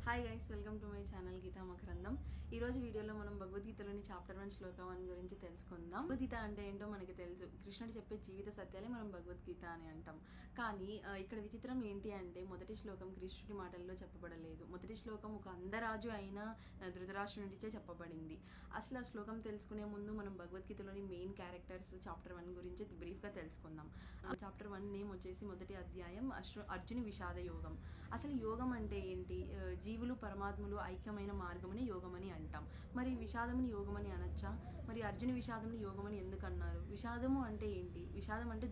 Hi guys, welcome to my channel Gita Makarandam. ఈ రోజు వీడియోలో మనం భగవద్గీతలోని చాప్టర్ 1 శ్లోకం 1 గురించి తెలుసుకుందాం. భగవద్గీత అంటే ఏంటో మనకి తెలుసు. కృష్ణుడు చెప్పే జీవిత సత్యాలే మనం భగవద్గీత అని అంటాం. కానీ ఇక్కడ విచిత్రం ఏంటి అంటే మొదటి శ్లోకం కృష్ణుడి మాటల్లో చెప్పబడలేదు. మొదటి శ్లోకం ఒక అందరాజు అయిన ధృతరాష్ట్రునిచే చెప్పబడింది. అసలు ఆ శ్లోకం తెలుసుకునే ముందు మనం భగవద్గీతలోని మెయిన్ క్యారెక్టర్స్ చాప్టర్ 1 గురించి బ్రీఫ్గా తెలుసుకుందాం. చాప్టర్ 1 నేమ్ వచ్చేసి మొదటి అధ్యాయం అర్జుని విషాద యోగం. అసలు యోగం అంటే ఏంటి? జీవులు పరమాత్ములు ఐక్యమైన మార్గమని యోగమని అంటాం. మరి విషాదముని యోగమని అనొచ్చా? మరి అర్జుని విషాదముని యోగమని ఎందుకు అన్నారు? విషాదము అంటే ఏంటి? విషాదం అంటే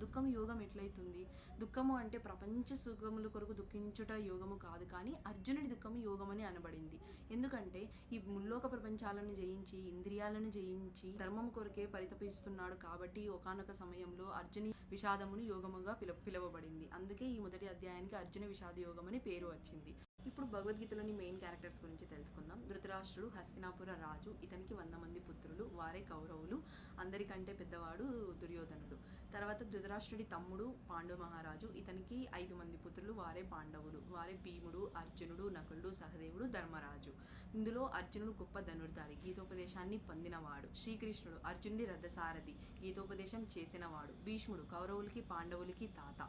దుఃఖం యోగం ఎట్లయితుంది? దుఃఖము అంటే ప్రపంచ సుఖముల కొరకు దుఃఖించుట యోగము కాదు, కానీ అర్జునుడి దుఃఖము యోగమని అనబడింది. ఎందుకంటే ఈ ముల్లోక ప్రపంచాలను జయించి ఇంద్రియాలను జయించి ధర్మము కొరకే పరితపిస్తున్నాడు కాబట్టి ఒకానొక సమయంలో అర్జుని విషాదముని యోగముగా పిలువబడింది. అందుకే ఈ మొదటి అధ్యాయానికి అర్జున విషాద యోగం అని పేరు వచ్చింది. ఇప్పుడు భగవద్గీతలోని మెయిన్ క్యారెక్టర్స్ గురించి తెలుసుకుందాం. ధృతరాష్ట్రుడు హస్తినాపుర రాజు. ఇతనికి 100 మంది పుత్రులు, వారే కౌరవులు. అందరికంటే పెద్దవాడు దుర్యోధనుడు. తర్వాత ధృతరాష్ట్రుడి తమ్ముడు పాండు మహారాజు. ఇతనికి 5 మంది పుత్రులు, వారే పాండవులు. వారే భీముడు, అర్జునుడు, నకులుడు, సహదేవుడు, ధర్మరాజు. ఇందులో అర్జునుడు గొప్ప ధనుర్ధారి, గీతోపదేశాన్ని పొందినవాడు. శ్రీకృష్ణుడు అర్జునుడి రథసారథి, గీతోపదేశం చేసినవాడు. భీష్ముడు కౌరవులకి పాండవులకి తాత.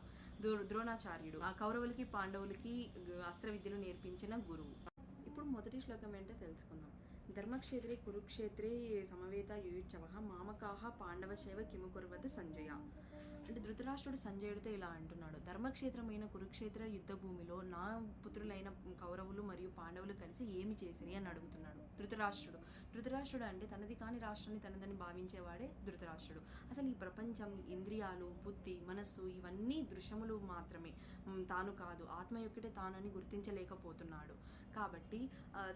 ద్రోణాచార్యుడు ఆ కౌరవులకి పాండవులకి అస్త్ర విద్యలు నేర్పించిన గురువు. ఇప్పుడు మొదటి శ్లోకం ఏంటో తెలుసుకుందాం. ధర్మక్షేత్రే కురుక్షేత్రే సమవేత యుయుత్సవః మామకాః పాండవశైవ కిము కుర్వత సంజయ. అంటే ధృతరాష్ట్రుడు సంజయుడితో ఇలా అంటున్నాడు, ధర్మక్షేత్రమైన కురుక్షేత్ర యుద్ధ భూమిలో నా పుత్రులైన కౌరవులు మరియు పాండవులు కలిసి ఏమి చేసిరి అని అడుగుతున్నాడు ధృతరాష్ట్రుడు అంటే తనది కాని రాష్ట్రాన్ని తనదని భావించేవాడే ధృతరాష్ట్రుడు. అసలు ఈ ప్రపంచం, ఇంద్రియాలు, బుద్ధి, మనస్సు ఇవన్నీ దృశ్యములు మాత్రమే, తాను కాదు, ఆత్మ యొక్కటే తానని గుర్తించలేకపోతున్నాడు. కాబట్టి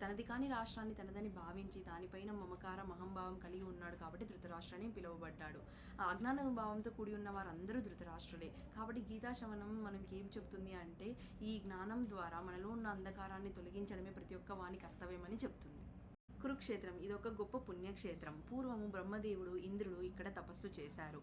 తనది కాని రాష్ట్రాన్ని తనదని భావించి దానిపైన మమకారం, అహంభావం కలిగి ఉన్నాడు కాబట్టి ధృతరాష్ట్రని పిలువబడ్డాడు. అజ్ఞాన భావంతో కూడి ఉన్న వారందరూ ధృతరాష్ట్రుడే. కాబట్టి గీతాశవనం మనకి ఏం చెప్తుంది అంటే ఈ జ్ఞానం ద్వారా మనలో ఉన్న అంధకారాన్ని తొలగించడమే ప్రతి ఒక్క వాని కర్తవ్యమని చెప్తుంది. కురుక్షేత్రం ఇదొక గొప్ప పుణ్యక్షేత్రం. పూర్వము బ్రహ్మదేవుడు, ఇంద్రుడు ఇక్కడ తపస్సు చేశారు.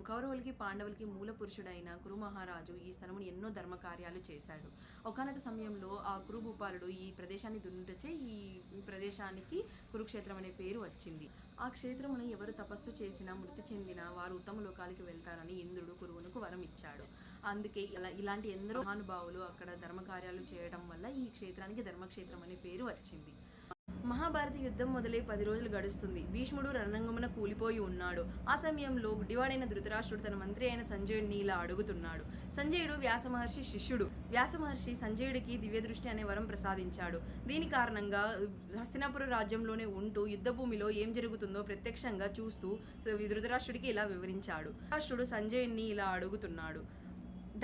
కౌరవులకి పాండవులకి మూల పురుషుడైన కురు మహారాజు ఈ స్థలమును ఎన్నో ధర్మ కార్యాలు చేశాడు. ఒకనొక సమయంలో ఆ కురుభూపాలుడు ఈ ప్రదేశాన్ని దున్నుటచే ఈ ప్రదేశానికి కురుక్షేత్రం అనే పేరు వచ్చింది. ఆ క్షేత్రమును ఎవరు తపస్సు చేసినా మృతి చెందిన వారు ఉత్తమ లోకాలకి వెళ్తారని ఇంద్రుడు కురువునకు వరం ఇచ్చాడు. అందుకే ఇలాంటి ఎందరో మహానుభావులు అక్కడ ధర్మకార్యాలు చేయడం వల్ల ఈ క్షేత్రానికి ధర్మక్షేత్రం అనే పేరు వచ్చింది. మహాభారత యుద్ధం మొదలై 10 రోజులు గడుస్తుంది. భీష్ముడు రణరంగమున కూలిపోయి ఉన్నాడు. ఆ సమయంలో గుడ్డివాడైన ధృతరాష్ట్రుడు తన మంత్రి అయిన సంజయుడిని ఇలా అడుగుతున్నాడు. సంజయుడు వ్యాస మహర్షి శిష్యుడు. వ్యాస మహర్షి సంజయుడికి దివ్యదృష్టి అనే వరం ప్రసాదించాడు. దీని కారణంగా హస్తినాపుర రాజ్యంలోనే ఉంటూ యుద్ధభూమిలో ఏం జరుగుతుందో ప్రత్యక్షంగా చూస్తూ ధృతరాష్ట్రుడికి ఇలా వివరించాడు. ధృతరాష్ట్రుడు సంజయుడిని ఇలా అడుగుతున్నాడు,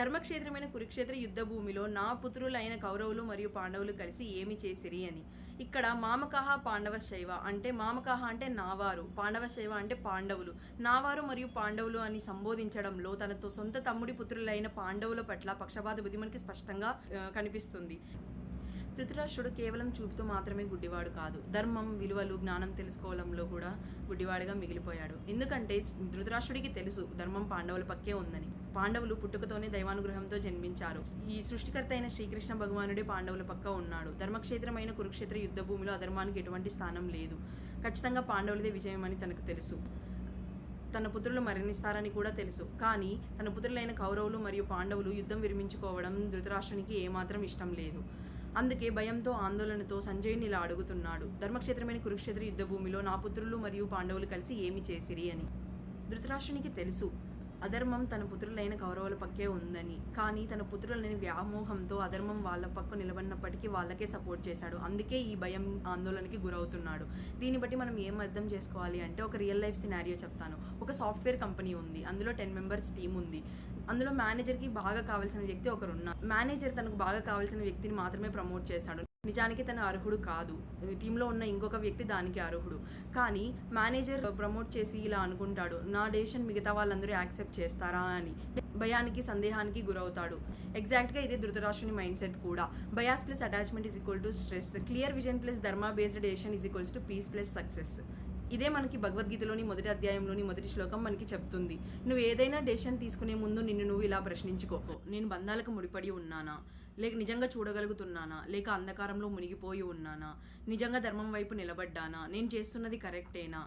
ధర్మక్షేత్రమైన కురుక్షేత్ర యుద్ధ భూమిలో నా పుత్రులైన కౌరవులు మరియు పాండవులు కలిసి ఏమి చేసిరి అని. ఇక్కడ మామకాహ పాండవ శైవ అంటే మామకాహ అంటే నావారు, పాండవ శైవ అంటే పాండవులు. నావారు మరియు పాండవులు అని సంబోధించడంలో తనతో సొంత తమ్ముడి పుత్రులైన పాండవుల పట్ల పక్షపాత బుద్ధి మనకి స్పష్టంగా కనిపిస్తుంది. ధృతరాష్ట్రుడు కేవలం చూపుతో మాత్రమే గుడ్డివాడు కాదు, ధర్మం, విలువలు, జ్ఞానం తెలుసుకోవడంలో కూడా గుడ్డివాడిగా మిగిలిపోయాడు. ఎందుకంటే ధృతరాష్ట్రుడికి తెలుసు ధర్మం పాండవుల పక్కే ఉందని. పాండవులు పుట్టుకతోనే దైవానుగ్రహంతో జన్మించారు. ఈ సృష్టికర్త అయిన శ్రీకృష్ణ భగవానుడే పాండవుల పక్క ఉన్నాడు. ధర్మక్షేత్రమైన కురుక్షేత్ర యుద్ధ భూమిలో అధర్మానికి ఎటువంటి స్థానం లేదు. ఖచ్చితంగా పాండవులదే విజయమని తనకు తెలుసు. తన పుత్రులు మరణిస్తారని కూడా తెలుసు. కానీ తన పుత్రులైన కౌరవులు మరియు పాండవులు యుద్ధం విరమించుకోవడం ధృతరాష్ట్రునికి ఏమాత్రం ఇష్టం లేదు. అందుకే భయంతో, ఆందోళనతో సంజయుని ఇలా అడుగుతున్నాడు, ధర్మక్షేత్రమైన కురుక్షేత్ర యుద్ధ భూమిలో నా పుత్రులు మరియు పాండవులు కలిసి ఏమి చేసిరి అని. ధృతరాష్ట్రునికి తెలుసు అధర్మం తన పుత్రులైన కౌరవుల పక్కే ఉందని. కానీ తన పుత్రులని వ్యామోహంతో అధర్మం వాళ్ళ పక్క నిలబడినప్పటికీ వాళ్ళకే సపోర్ట్ చేశాడు. అందుకే ఈ భయం, ఆందోళనకి గురవుతున్నాడు. దీన్ని బట్టి మనం ఏం అర్థం చేసుకోవాలి అంటే ఒక రియల్ లైఫ్ సినారియో చెప్తాను. ఒక సాఫ్ట్వేర్ కంపెనీ ఉంది. అందులో 10 మెంబర్స్ టీమ్ ఉంది. అందులో మేనేజర్కి బాగా కావాల్సిన వ్యక్తి ఒకరున్నారు. మేనేజర్ తనకు బాగా కావాల్సిన వ్యక్తిని మాత్రమే ప్రమోట్ చేస్తాడు. నిజానికి తన అర్హుడు కాదు. టీంలో ఉన్న ఇంకొక వ్యక్తి దానికి అర్హుడు. కానీ మేనేజర్ ప్రమోట్ చేసి ఇలా అనుకుంటాడు, నా డెసిషన్ మిగతా వాళ్ళందరూ యాక్సెప్ట్ చేస్తారా అని. భయానికి, సందేహానికి గురవుతాడు. ఎగ్జాక్ట్గా ఇదే ధృతరాష్ట్రుని మైండ్ సెట్ కూడా. Bias plus attachment is equal to stress, clear vision plus dharma based decision is equals to peace plus success. ఇదే మనకి భగవద్గీతలోని మొదటి అధ్యాయంలోని మొదటి శ్లోకం మనకి చెప్తుంది. నువ్వు ఏదైనా డెసిషన్ తీసుకునే ముందు నిన్ను నువ్వు ఇలా ప్రశ్నించుకో, నేను బంధాలకు ముడిపడి ఉన్నానా? లేక నిజంగా చూడగలుగుతున్నానా, లేక అంధకారంలో మునిగిపోయి ఉన్నానా, నిజంగా ధర్మం వైపు నిలబడ్డానా, నేను చేస్తున్నది కరెక్టేనా,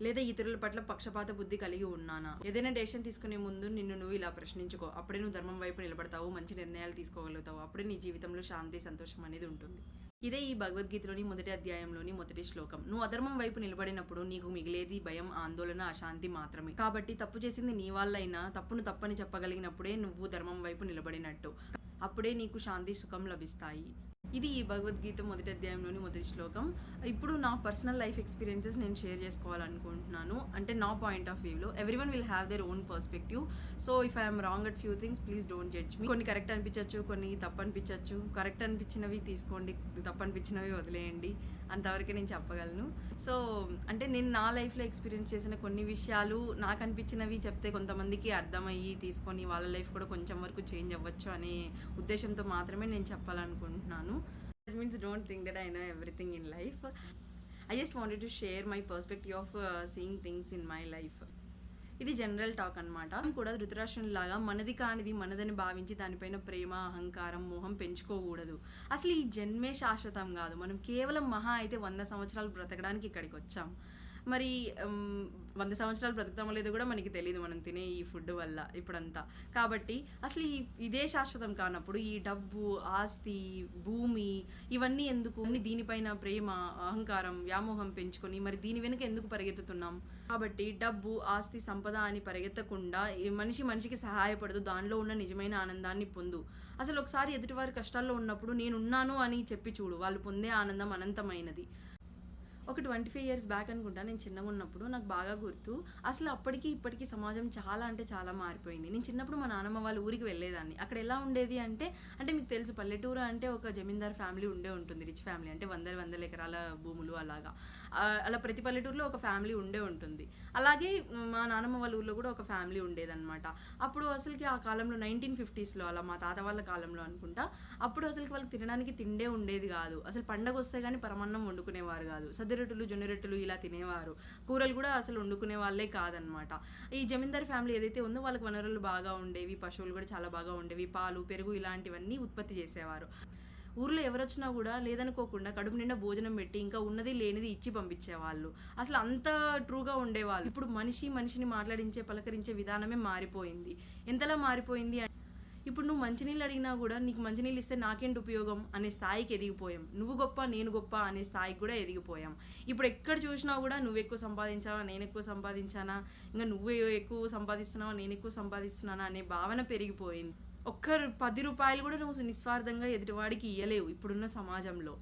లేదా ఇతరుల పట్ల పక్షపాత బుద్ధి కలిగి ఉన్నానా. ఏదైనా డెసిషన్ తీసుకునే ముందు నిన్ను నువ్వు ఇలా ప్రశ్నించుకో. అప్పుడే నువ్వు ధర్మం వైపు నిలబడతావు, మంచి నిర్ణయాలు తీసుకోగలుగుతావు. అప్పుడే నీ జీవితంలో శాంతి సంతోషం అనేది ఉంటుంది. ఇదే ఈ భగవద్గీతలోని మొదటి అధ్యాయంలోని మొదటి శ్లోకం. నువ్వు అధర్మం వైపు నిలబడినప్పుడు నీకు మిగిలేది భయం, ఆందోళన, అశాంతి మాత్రమే. కాబట్టి తప్పు చేసింది నీ వాళ్ళైనా తప్పును తప్పని చెప్పగలిగినప్పుడే నువ్వు ధర్మం వైపు నిలబడినట్టు. అప్పుడే నీకు శాంతి సుఖం లభిస్తాయి. ఇది ఈ భగవద్గీత మొదటి అధ్యాయంలోని మొదటి శ్లోకం. ఇప్పుడు నా పర్సనల్ లైఫ్ ఎక్స్పీరియన్సెస్ నేను షేర్ చేసుకోవాలనుకుంటున్నాను. అంటే నా పాయింట్ ఆఫ్ వ్యూలో everyone will have their own perspective. So if I'm wrong at few things please don't judge me. కొన్ని కరెక్ట్ అనిపించవచ్చు, కొన్ని తప్పు అనిపించవచ్చు. కరెక్ట్ అనిపించినవి తీసుకోండి, తప్పు అనిపించినవి వదిలేయండి. అంతవరకే నేను చెప్పగలను. సో అంటే నేను నా లైఫ్లో ఎక్స్పీరియన్స్ చేసిన కొన్ని విషయాలు నాకు అనిపించినవి చెప్తే కొంతమందికి అర్థమయ్యి తీసుకొని వాళ్ళ లైఫ్ కూడా కొంచెం వరకు చేంజ్ అవ్వచ్చు అనే ఉద్దేశంతో మాత్రమే నేను చెప్పాలనుకుంటున్నాను. That means don't think that I know everything in life. I just wanted to share my perspective of seeing things in my life. ఇది జనరల్ టాక్ అనమాట. కూడా ధృతరాష్ట్రునిలాగా మనది కానిది మనదని భావించి దానిపైన ప్రేమ, అహంకారం, మోహం పెంచుకోకూడదు. అసలు ఈ జన్మే శాశ్వతం కాదు. మనం కేవలం మహా అయితే 100 సంవత్సరాలు బ్రతకడానికి ఇక్కడికి వచ్చాం. మరి 100 సంవత్సరాలు బ్రతుకుతామో లేదో కూడా మనకి తెలియదు మనం తినే ఈ ఫుడ్ వల్ల ఇప్పుడంతా. కాబట్టి అసలు ఇదే శాశ్వతం కానప్పుడు ఈ డబ్బు, ఆస్తి, భూమి ఇవన్నీ ఎందుకు? దీనిపైన ప్రేమ, అహంకారం, వ్యామోహం పెంచుకొని మరి దీని వెనుక ఎందుకు పరిగెత్తుతున్నాం? కాబట్టి డబ్బు, ఆస్తి, సంపద అని పరిగెత్తకుండా మనిషికి సహాయపడదు, దానిలో ఉన్న నిజమైన ఆనందాన్ని పొందు. అసలు ఒకసారి ఎదుటివారి కష్టాల్లో ఉన్నప్పుడు నేనున్నాను అని చెప్పి చూడు, వాళ్ళు పొందే ఆనందం అనంతమైనది. ఒక 25 years బ్యాక్ అనుకుంటా, నేను చిన్నగా ఉన్నప్పుడు నాకు బాగా గుర్తు. అసలు అప్పటికి ఇప్పటికీ సమాజం చాలా అంటే చాలా మారిపోయింది. నేను చిన్నప్పుడు మా నాన్నమ్మ వాళ్ళ ఊరికి వెళ్ళేదాన్ని. అక్కడ ఎలా ఉండేది అంటే మీకు తెలుసు పల్లెటూరు అంటే ఒక జమీందార్ ఫ్యామిలీ ఉంటుంది, రిచ్ ఫ్యామిలీ, అంటే వందల ఎకరాల భూములు అలాగా. అలా ప్రతి పల్లెటూరులో ఒక ఫ్యామిలీ ఉంటుంది. అలాగే మా నాన్నమ్మ వాళ్ళ ఊర్లో కూడా ఒక ఫ్యామిలీ ఉండేదన్నమాట. అప్పుడు అసలుకి ఆ కాలంలో 1950sలో అలా మా తాత వాళ్ళ కాలంలో అనుకుంటా, అప్పుడు అసలుకి వాళ్ళకి తినడానికి తిండే ఉండేది కాదు. అసలు పండగ వస్తే కానీ పరమాన్నం వండుకునేవారు కాదు. సద్దిరొట్టెలు, జొన్న రొట్టెలు ఇలా తినేవారు. కూరలు కూడా అసలు వండుకునే వాళ్ళే కాదనమాట. ఈ జమీందార్ ఫ్యామిలీ ఏదైతే ఉందో వాళ్ళకి వనరులు బాగా ఉండేవి, పశువులు కూడా చాలా బాగా ఉండేవి, పాలు, పెరుగు ఇలాంటివన్నీ ఉత్పత్తి చేసేవారు. ఊర్లో ఎవరొచ్చినా కూడా లేదనుకోకుండా కడుపు నిండా భోజనం పెట్టి ఇంకా ఉన్నది లేనిది ఇచ్చి పంపించేవాళ్ళు. అసలు అంత ట్రూగా ఉండేవాళ్ళు. ఇప్పుడు మనిషిని మాట్లాడించే, పలకరించే విధానమే మారిపోయింది. ఎంతలా మారిపోయింది ఇప్పుడు నువ్వు మంచినీళ్ళు అడిగినా కూడా నీకు మంచినీళ్ళు ఇస్తే నాకేంటి ఉపయోగం అనే స్థాయికి ఎదిగిపోయాం. నువ్వు గొప్ప నేను గొప్ప అనే స్థాయికి కూడా ఎదిగిపోయాం. ఇప్పుడు ఎక్కడ చూసినా కూడా నువ్వు ఎక్కువ సంపాదించావా, నేను ఎక్కువ సంపాదించానా, ఇంకా నువ్వు ఎక్కువ సంపాదిస్తున్నావా, నేను ఎక్కువ సంపాదిస్తున్నానా అనే భావన పెరిగిపోయింది. ఒక్క 10 రూపాయలు కూడా నువ్వు నిస్వార్థంగా ఎదుటివాడికి ఇయ్యలేవు ఇప్పుడున్న సమాజంలో.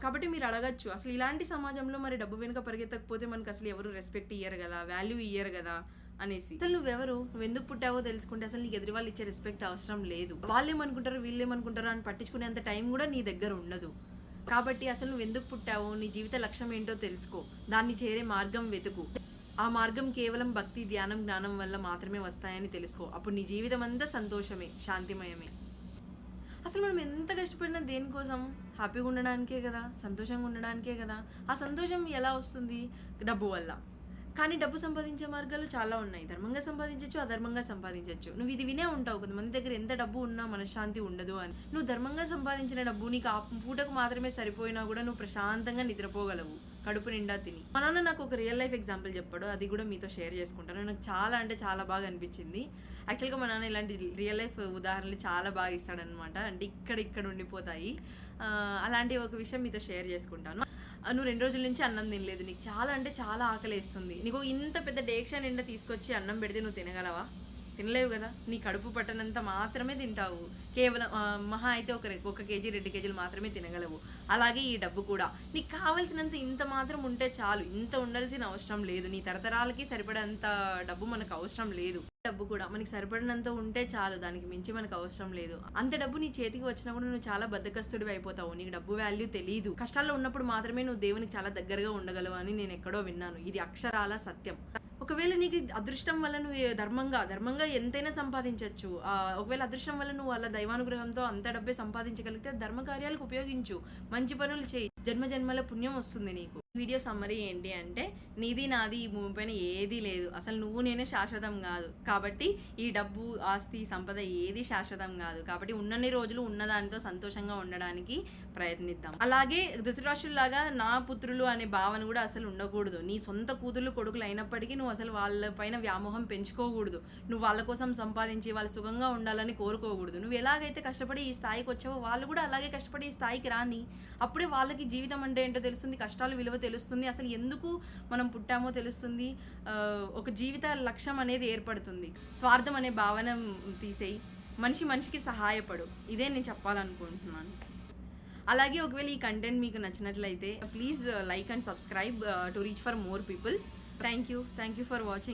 కాబట్టి మీరు అడగచ్చు, అసలు ఇలాంటి సమాజంలో మరి డబ్బు వెనుక పరిగెత్తకపోతే మనకు అసలు ఎవరు రెస్పెక్ట్ ఇయ్యరు కదా, వాల్యూ ఇయ్యరు కదా అనేసి. అసలు నువ్వు ఎందుకు పుట్టావో తెలుసుకుంటే అసలు నీకు ఎదురు వాళ్ళు ఇచ్చే రెస్పెక్ట్ అవసరం లేదు. వాళ్ళేమనుకుంటారు, వీళ్ళేమనుకుంటారు అని పట్టించుకునే అంత టైం కూడా నీ దగ్గర ఉండదు. కాబట్టి అసలు నువ్వు ఎందుకు పుట్టావో, నీ జీవిత లక్ష్యం ఏంటో తెలుసుకో, దాన్ని చేరే మార్గం వెతుకు. ఆ మార్గం కేవలం భక్తి, ధ్యానం, జ్ఞానం వల్ల మాత్రమే వస్తాయని తెలుసుకో. అప్పుడు నీ జీవితం అంతా సంతోషమే, శాంతిమయమే. అసలు మనం ఎంత కష్టపడినా దేనికోసం? హ్యాపీగా ఉండడానికే కదా, సంతోషంగా ఉండడానికే కదా. ఆ సంతోషం ఎలా వస్తుంది? డబ్బు వల్ల. కానీ డబ్బు సంపాదించే మార్గాలు చాలా ఉన్నాయి. ధర్మంగా సంపాదించవచ్చు, అధర్మంగా సంపాదించవచ్చు. నువ్వు ఇది వినే ఉంటావు, కొంతమంది దగ్గర ఎంత డబ్బు ఉన్నా మనశ్శాంతి ఉండదు అని. నువ్వు ధర్మంగా సంపాదించిన డబ్బు నీకు ఆ పూటకు మాత్రమే సరిపోయినా కూడా నువ్వు ప్రశాంతంగా నిద్రపోగలవు, కడుపు నిండా తిని. మా నాన్న నాకు ఒక రియల్ లైఫ్ ఎగ్జాంపుల్ చెప్పాడు, అది కూడా మీతో షేర్ చేసుకుంటాను. నాకు చాలా అంటే చాలా బాగా అనిపించింది. యాక్చువల్గా మా నాన్న ఇలాంటి రియల్ లైఫ్ ఉదాహరణలు చాలా బాగా ఇస్తాడనమాట. అంటే ఇక్కడ ఉండిపోతాయి. అలాంటి ఒక విషయం మీతో షేర్ చేసుకుంటాను. నువ్వు 2 రోజుల నుంచి అన్నం తినలేదు, నీకు చాలా అంటే చాలా ఆకలి వేస్తుంది. నీకు ఇంత పెద్ద డేక్షా నిండా తీసుకొచ్చి అన్నం పెడితే నువ్వు తినగలవా? తినలేవు కదా. నీ కడుపు పట్టనంత మాత్రమే తింటావు. కేవలం మహా అయితే ఒక కేజీ 2 కేజీలు మాత్రమే తినగలవు. అలాగే ఈ డబ్బు కూడా నీకు కావాల్సినంత ఇంత మాత్రం ఉంటే చాలు. ఇంత ఉండాల్సిన అవసరం లేదు. నీ తరతరాలకి సరిపడేంత డబ్బు మనకు అవసరం లేదు. డబ్బు కూడా మనకి సరిపడినంత ఉంటే చాలు, దానికి మించి మనకు అవసరం లేదు. అంత డబ్బు నీ చేతికి వచ్చినా కూడా నువ్వు చాలా బద్ధకస్తుడివి అయిపోతావు. నీకు డబ్బు వాల్యూ తెలియదు. కష్టాల్లో ఉన్నప్పుడు మాత్రమే నువ్వు దేవునికి చాలా దగ్గరగా ఉండగలవు అని నేను ఎక్కడో విన్నాను. ఇది అక్షరాల సత్యం. ఒకవేళ నీకు అదృష్టం వల్ల నువ్వు ధర్మంగా ఎంతైనా సంపాదించవచ్చు. ఒకవేళ అదృష్టం వల్ల నువ్వు వాళ్ళ దైవానుగ్రహంతో అంత డబ్బే సంపాదించగలిగితే ధర్మ కార్యాలకు ఉపయోగించు, మంచి పనులు చేయి, జన్మజన్మల పుణ్యం వస్తుంది నీకు. వీడియో సమ్మరీ ఏంటి అంటే, నీది నాది ఈ భూమి పైన ఏదీ లేదు, అసలు నువ్వు నేనే శాశ్వతం కాదు, కాబట్టి ఈ డబ్బు ఆస్తి సంపద ఏది శాశ్వతం కాదు, కాబట్టి ఉన్నన్ని రోజులు ఉన్నదానితో సంతోషంగా ఉండడానికి ప్రయత్నిద్దాం. అలాగే ధృతరాష్ట్రులాగా నా పుత్రులు అనే భావన కూడా అసలు ఉండకూడదు. నీ సొంత కూతుర్లు కొడుకులు అయినప్పటికీ నువ్వు అసలు వాళ్ళ పైన వ్యామోహం పెంచుకోకూడదు. నువ్వు వాళ్ళ కోసం సంపాదించి వాళ్ళు సుఖంగా ఉండాలని కోరుకోకూడదు. నువ్వు ఎలాగైతే కష్టపడి ఈ స్థాయికి వచ్చావో వాళ్ళు కూడా అలాగే కష్టపడి ఈ స్థాయికి రాని. అప్పుడే వాళ్ళకి జీవితం అంటే ఏంటో తెలుస్తుంది, కష్టాలు విలువ తెలుస్తుంది, అసలు ఎందుకు మనం పుట్టామో తెలుస్తుంది, ఒక జీవిత లక్ష్యం అనేది ఏర్పడుతుంది. స్వార్థం అనే భావన తీసేయి, మనిషి మనిషికి సహాయపడు. ఇదే నేను చెప్పాలనుకుంటున్నాను. అలాగే ఒకవేళ ఈ కంటెంట్ మీకు నచ్చినట్లయితే please like and subscribe to reach for more people. Thank you for watching.